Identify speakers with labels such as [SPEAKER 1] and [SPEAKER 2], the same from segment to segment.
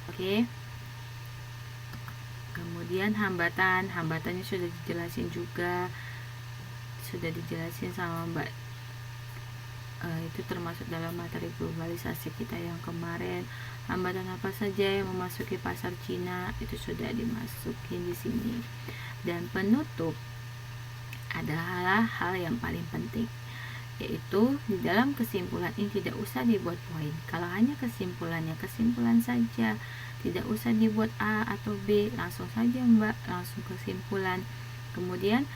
[SPEAKER 1] Oke. Kemudian hambatannya sudah dijelasin juga, sudah dijelasin sama Mbak. Itu termasuk dalam materi globalisasi kita yang kemarin. Hambatan apa saja yang memasuki pasar Cina itu sudah dimasukin di sini. Dan penutup adalah hal yang paling penting, yaitu di dalam kesimpulan ini tidak usah dibuat poin. Kalau hanya kesimpulannya kesimpulan saja, tidak usah dibuat A atau B, langsung saja Mbak, langsung kesimpulan. Kemudian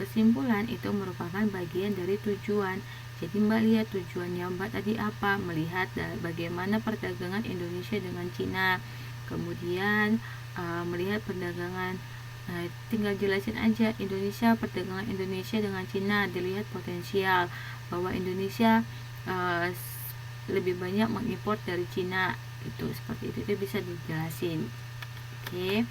[SPEAKER 1] kesimpulan itu merupakan bagian dari tujuan. Jadi Mbak lihat tujuannya Mbak tadi apa, melihat bagaimana perdagangan Indonesia dengan Cina, kemudian melihat perdagangan. Tinggal jelasin aja perdagangan Indonesia dengan Cina, dilihat potensial bahwa Indonesia lebih banyak mengimpor dari Cina, itu seperti itu bisa dijelasin. Oke.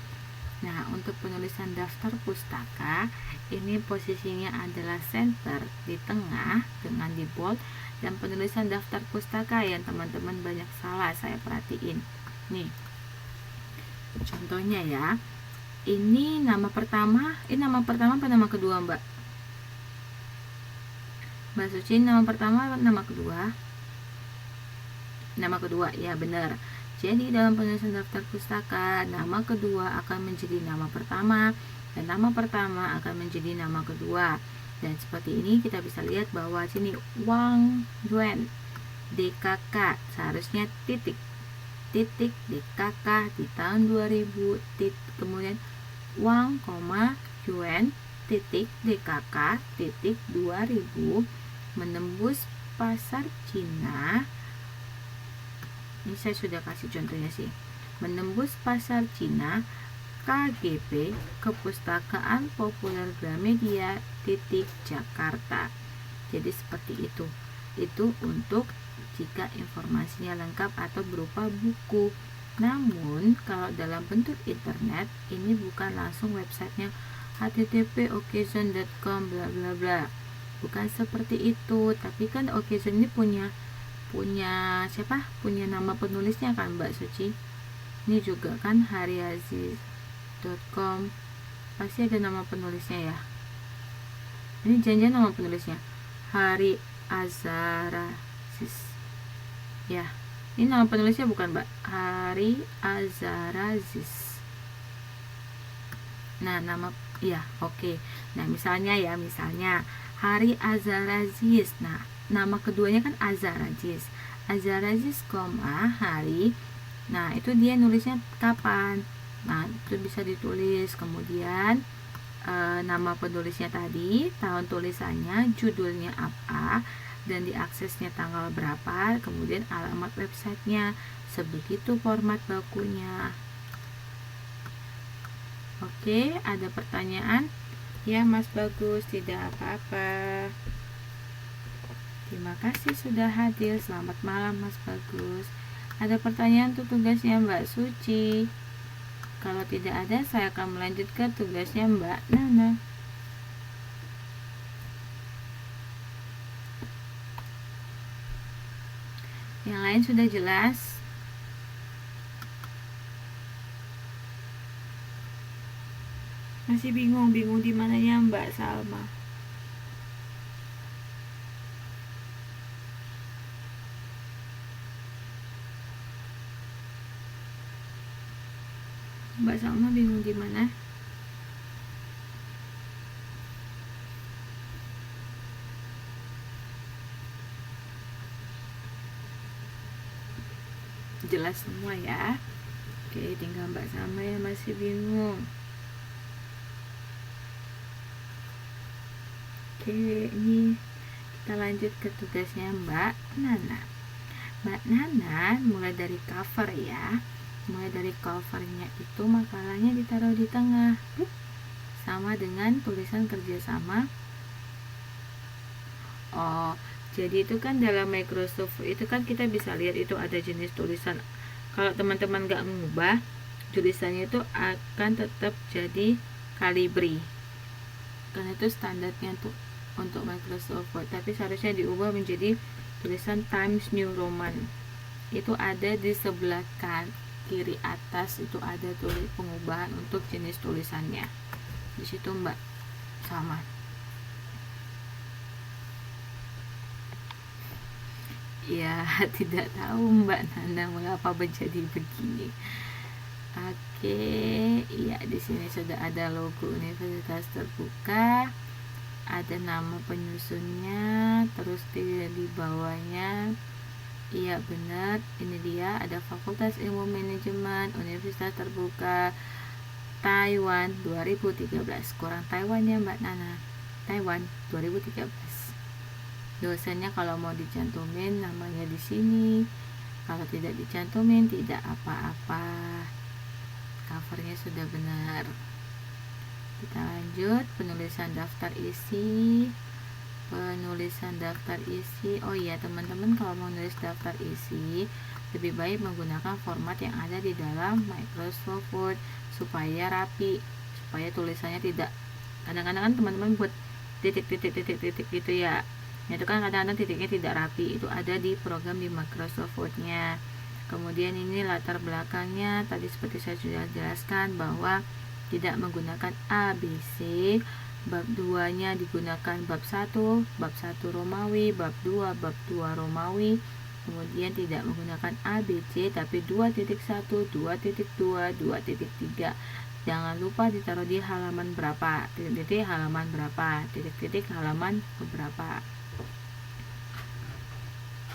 [SPEAKER 1] Nah, untuk penulisan daftar pustaka, ini posisinya adalah center di tengah dengan di bold, dan penulisan daftar pustaka yang teman-teman banyak salah saya perhatiin. Nih, contohnya ya, ini nama pertama apa nama kedua Mbak? Mbak Suci, nama pertama nama kedua? Nama kedua, ya benar. Jadi dalam penulisan daftar pustaka, nama kedua akan menjadi nama pertama dan nama pertama akan menjadi nama kedua. Dan seperti ini kita bisa lihat bahwa sini Wang Yuan DKK seharusnya titik DKK di tahun 2000 kemudian Wang, Yuan titik DKK titik 2000 menembus pasar Cina. Ini saya sudah kasih contohnya sih. Menembus pasar Cina KGP Kepustakaan Populer Gramedia titik Jakarta. Jadi seperti itu. Itu untuk jika informasinya lengkap atau berupa buku. Namun kalau dalam bentuk internet, ini bukan langsung websitenya http://occasion.com bla bla bla. Bukan seperti itu, tapi kan Occasion ini punya siapa? Punya nama penulisnya kan Mbak Suci. Ini juga kan hariaziz.com, pasti ada nama penulisnya ya. Ini janjian nama penulisnya Hari Azarazis. Ya, ini nama penulisnya bukan Mbak, Hari Azarazis. Nah, nama ya, oke. Nah, misalnya Hari Azarazis. Nah, nama keduanya kan Azarazis, hari. Nah, itu dia nulisnya kapan. Nah, itu bisa ditulis. Kemudian nama penulisnya tadi, tahun tulisannya, judulnya apa, dan diaksesnya tanggal berapa, kemudian alamat websitenya. Sebegitu format bakunya. Oke, ada pertanyaan? Ya Mas Bagus, tidak apa-apa. Terima kasih sudah hadir. Selamat malam Mas Bagus. Ada pertanyaan untuk tugasnya Mbak Suci? Kalau tidak ada, saya akan melanjutkan tugasnya Mbak Nana. Yang lain sudah jelas? Masih bingung di mananya Mbak Salma? Mbak Salma bingung di mana? Jelas semua ya? Oke, tinggal Mbak Salma yang masih bingung. Oke, ini kita lanjut ke tugasnya Mbak Nana. Mbak Nana mulai dari cover ya. Mulai dari covernya itu makalahnya ditaruh di tengah, sama dengan tulisan kerjasama. Oh, jadi itu kan dalam Microsoft itu kan kita bisa lihat itu ada jenis tulisan. Kalau teman-teman gak mengubah, tulisannya itu akan tetap jadi Calibri, karena itu standarnya untuk Microsoft Word. Tapi seharusnya diubah menjadi tulisan Times New Roman. Itu ada di sebelah kiri atas itu ada tulis pengubahan untuk jenis tulisannya. Di situ Mbak sama. Ya, tidak tahu Mbak Nana mengapa menjadi begini. Oke, ya di sini sudah ada logo Universitas Terbuka, ada nama penyusunnya, terus di bawahnya, iya benar, ini dia, ada Fakultas Ilmu Manajemen Universitas Terbuka Taiwan 2013, kurang Taiwan ya Mbak Nana, Taiwan 2013. Dosennya kalau mau dicantumin namanya di sini, kalau tidak dicantumin tidak apa-apa. Covernya sudah benar. Kita lanjut, penulisan daftar isi. Oh iya teman-teman, kalau mau nulis daftar isi lebih baik menggunakan format yang ada di dalam Microsoft Word supaya rapi, supaya tulisannya tidak, kadang-kadang kan teman-teman buat titik-titik gitu ya, itu kan kadang-kadang titiknya tidak rapi, itu ada di program di Microsoft Word-nya. Kemudian ini latar belakangnya, tadi seperti saya sudah jelaskan bahwa tidak menggunakan ABC. Bab 2-nya digunakan bab 1 Romawi, bab 2 Romawi. Kemudian tidak menggunakan ABC tapi 2.1, 2.2, 2.3. Jangan lupa ditaruh di halaman berapa, titik-titik halaman berapa, titik-titik halaman beberapa.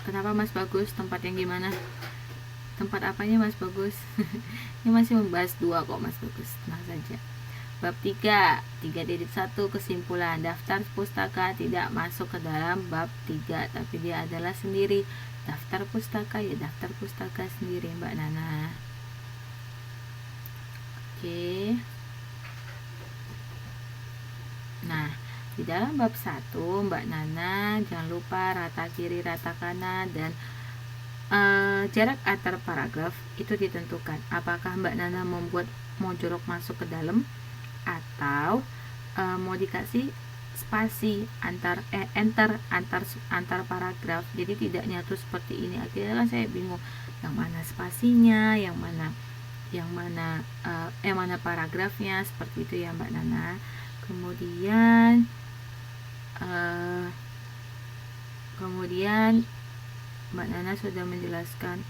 [SPEAKER 1] Kenapa Mas Bagus? Tempat yang gimana? Tempat apanya Mas Bagus? Ini masih membahas 2 kok Mas Bagus, tenang saja. Bab 3, 3.1 kesimpulan, daftar pustaka tidak masuk ke dalam bab 3 tapi dia adalah sendiri. Daftar pustaka ya daftar pustaka sendiri Mbak Nana. Oke. Nah, di dalam bab 1 Mbak Nana jangan lupa rata kiri rata kanan dan jarak antar paragraf itu ditentukan. Apakah Mbak Nana mau jorok masuk ke dalam atau mau dikasih spasi antar paragraf, jadi tidak nyatu seperti ini. Akhirnya kan saya bingung yang mana spasinya, yang mana paragrafnya, seperti itu ya Mbak Nana. Kemudian Mbak Nana sudah menjelaskan.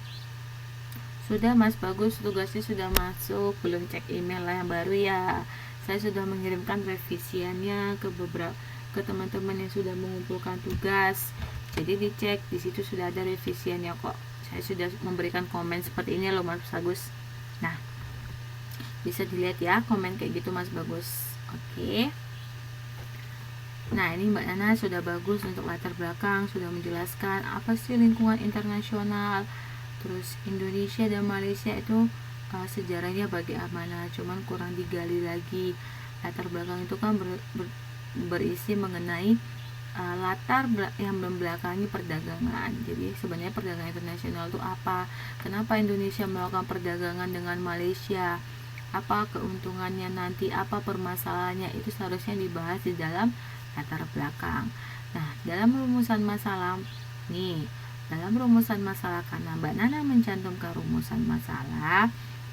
[SPEAKER 1] Sudah Mas Bagus, tugasnya sudah masuk, belum cek email lah yang baru ya. Saya sudah mengirimkan revisiannya ke teman-teman yang sudah mengumpulkan tugas. Jadi dicek, di situ sudah ada revisiannya kok. Saya sudah memberikan komen seperti ini loh Mas Bagus. Nah, bisa dilihat ya komen kayak gitu Mas Bagus. Oke. Nah, ini Mbak Nana sudah bagus untuk latar belakang, sudah menjelaskan apa sih lingkungan internasional, terus Indonesia dan Malaysia itu sejarahnya bagaimana, cuman kurang digali lagi. Latar belakang itu kan berisi mengenai latar yang membelakangi perdagangan. Jadi sebenarnya perdagangan internasional itu apa, kenapa Indonesia melakukan perdagangan dengan Malaysia, apa keuntungannya nanti, apa permasalahannya, itu seharusnya dibahas di dalam latar belakang. Nah, dalam rumusan masalah karena Mbak Nana mencantumkan rumusan masalah,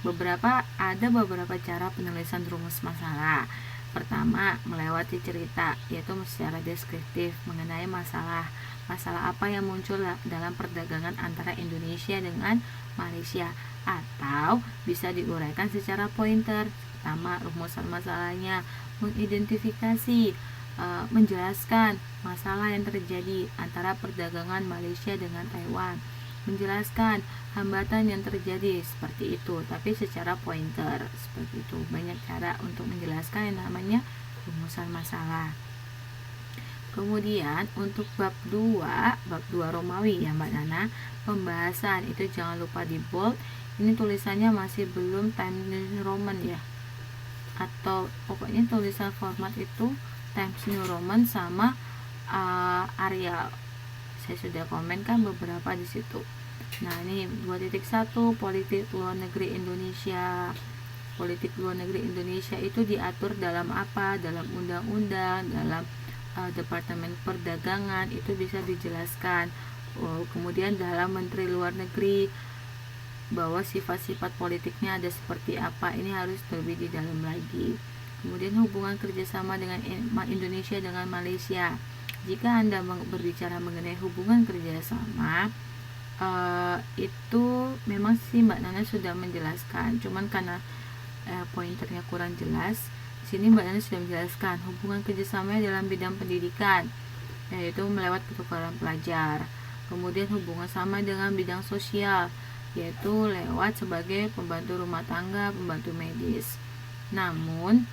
[SPEAKER 1] ada beberapa cara penulisan rumus masalah. Pertama, melewati cerita, yaitu secara deskriptif mengenai masalah apa yang muncul dalam perdagangan antara Indonesia dengan Malaysia, atau bisa diuraikan secara pointer. Pertama, rumusan masalahnya mengidentifikasi, menjelaskan masalah yang terjadi antara perdagangan Malaysia dengan Taiwan, menjelaskan hambatan yang terjadi, seperti itu, tapi secara pointer, seperti itu. Banyak cara untuk menjelaskan yang namanya rumusan masalah. Kemudian untuk bab 2 Romawi ya Mbak Nana, pembahasan itu jangan lupa di bold. Ini tulisannya masih belum Times New Roman ya, atau pokoknya tulisan format itu Times New Roman sama Arial. Saya sudah komen kan beberapa di situ. Nah, ini 2.1 politik luar negeri Indonesia. Politik luar negeri Indonesia itu diatur dalam apa? Dalam undang-undang, dalam Departemen Perdagangan, itu bisa dijelaskan. Kemudian dalam Menteri Luar Negeri bahwa sifat-sifat politiknya ada seperti apa, ini harus lebih di dalam lagi. Kemudian hubungan kerjasama dengan Indonesia dengan Malaysia. Jika Anda berbicara mengenai hubungan kerjasama, itu memang sih Mbak Nana sudah menjelaskan, cuman karena pointernya kurang jelas. Di sini Mbak Nana sudah menjelaskan hubungan kerjasama dalam bidang pendidikan, yaitu melewat pertukaran pelajar. Kemudian hubungan sama dengan bidang sosial, yaitu lewat sebagai pembantu rumah tangga, pembantu medis. Namun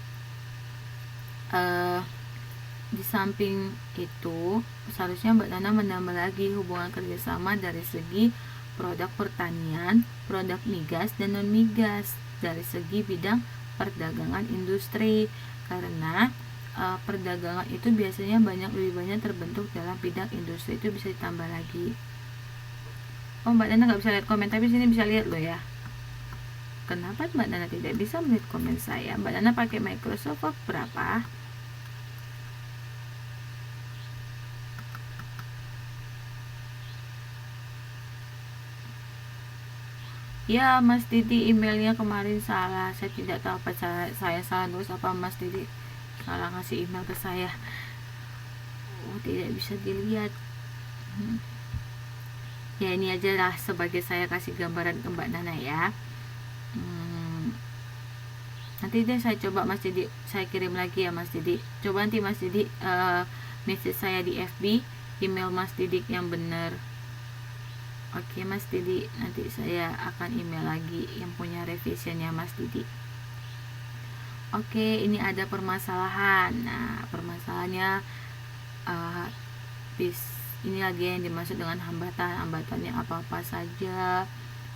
[SPEAKER 1] di samping itu seharusnya Mbak Nana menambah lagi hubungan kerjasama dari segi produk pertanian, produk migas dan non migas, dari segi bidang perdagangan industri, karena perdagangan itu biasanya lebih banyak terbentuk dalam bidang industri, itu bisa ditambah lagi. Oh, Mbak Nana nggak bisa lihat komen, tapi sini bisa lihat loh ya. Kenapa Mbak Nana tidak bisa melihat komen saya? Mbak Nana pakai Microsoft Word berapa? Ya, Mas Didi, emailnya kemarin salah. Saya tidak tahu apa saya salah nulis apa Mas Didi salah ngasih email ke saya. Oh, tidak bisa dilihat. Ya, ini aja lah sebagai saya kasih gambaran ke Mbak Nana ya. Nanti deh saya coba Mas Didi, saya kirim lagi ya Mas Didi. Coba nanti Mas Didi message saya di FB, email Mas Didi yang benar. Oke Mas Didi, nanti saya akan email lagi yang punya revisionnya Mas Didi. Oke, ini ada permasalahan. Nah, permasalahannya ini lagi yang dimaksud dengan hambatan. Hambatannya apa-apa saja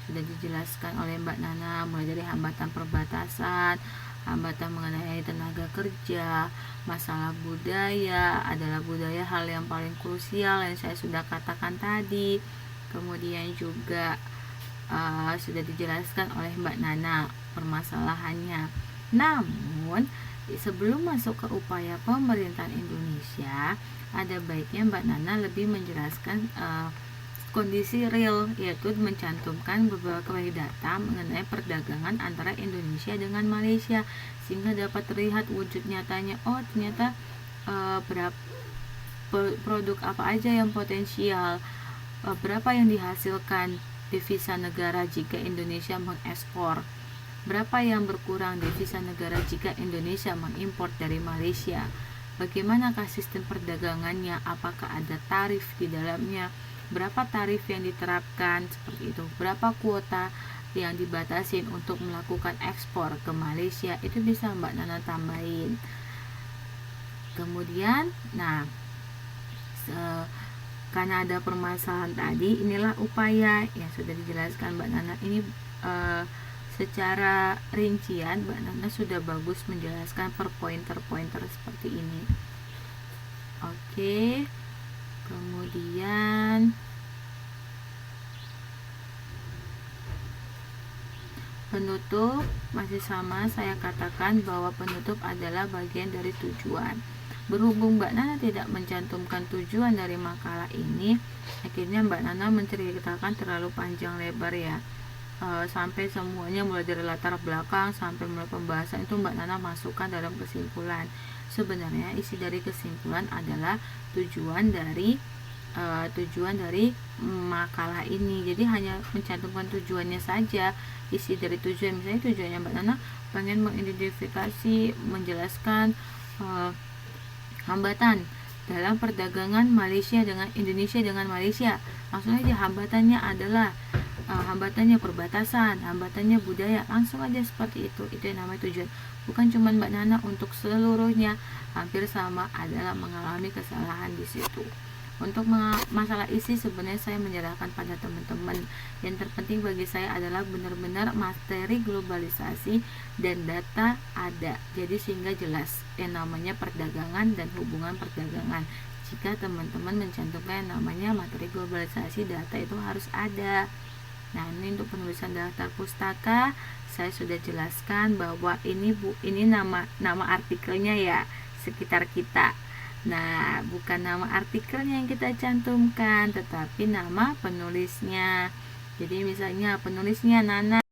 [SPEAKER 1] sudah dijelaskan oleh Mbak Nana, mulai dari hambatan perbatasan, hambatan mengenai tenaga kerja, masalah budaya, adalah budaya hal yang paling krusial yang saya sudah katakan tadi. Kemudian juga sudah dijelaskan oleh Mbak Nana permasalahannya. Namun sebelum masuk ke upaya pemerintahan Indonesia, ada baiknya Mbak Nana lebih menjelaskan kondisi real, yaitu mencantumkan beberapa data mengenai perdagangan antara Indonesia dengan Malaysia, sehingga dapat terlihat wujud nyatanya. Oh, ternyata berapa produk apa aja yang potensial, berapa yang dihasilkan devisa negara jika Indonesia mengekspor, berapa yang berkurang devisa negara jika Indonesia mengimpor dari Malaysia, bagaimanakah sistem perdagangannya, apakah ada tarif di dalamnya, berapa tarif yang diterapkan, seperti itu, berapa kuota yang dibatasin untuk melakukan ekspor ke Malaysia, itu bisa Mbak Nana tambahin. Kemudian, karena ada permasalahan tadi, inilah upaya yang sudah dijelaskan Mbak Nana. Ini secara rincian Mbak Nana sudah bagus menjelaskan per pointer-pointer seperti ini. Oke. Kemudian penutup masih sama, saya katakan bahwa penutup adalah bagian dari tujuan. Berhubung Mbak Nana tidak mencantumkan tujuan dari makalah ini, akhirnya Mbak Nana menceritakan terlalu panjang lebar ya, sampai semuanya mulai dari latar belakang sampai mulai pembahasan itu Mbak Nana masukkan dalam kesimpulan. Sebenarnya isi dari kesimpulan adalah tujuan dari makalah ini. Jadi hanya mencantumkan tujuannya saja. Isi dari tujuan, misalnya tujuannya Mbak Nana pengen mengidentifikasi, menjelaskan hambatan dalam perdagangan Malaysia dengan Indonesia dengan Malaysia. Langsung aja hambatannya adalah hambatannya perbatasan, hambatannya budaya, langsung aja seperti itu. Itu yang namanya tujuan. Bukan cuma Mbak Nana, untuk seluruhnya hampir sama, adalah mengalami kesalahan di situ. Untuk masalah isi sebenarnya saya menyerahkan pada teman-teman. Yang terpenting bagi saya adalah benar-benar materi globalisasi dan data ada. Jadi sehingga jelas yang namanya perdagangan dan hubungan perdagangan. Jika teman-teman mencantumkan yang namanya materi globalisasi, data itu harus ada. Nah, ini untuk penulisan daftar pustaka saya sudah jelaskan bahwa ini nama artikelnya ya, sekitar kita. Nah, bukan nama artikelnya yang kita cantumkan, tetapi nama penulisnya. Jadi misalnya penulisnya Nana,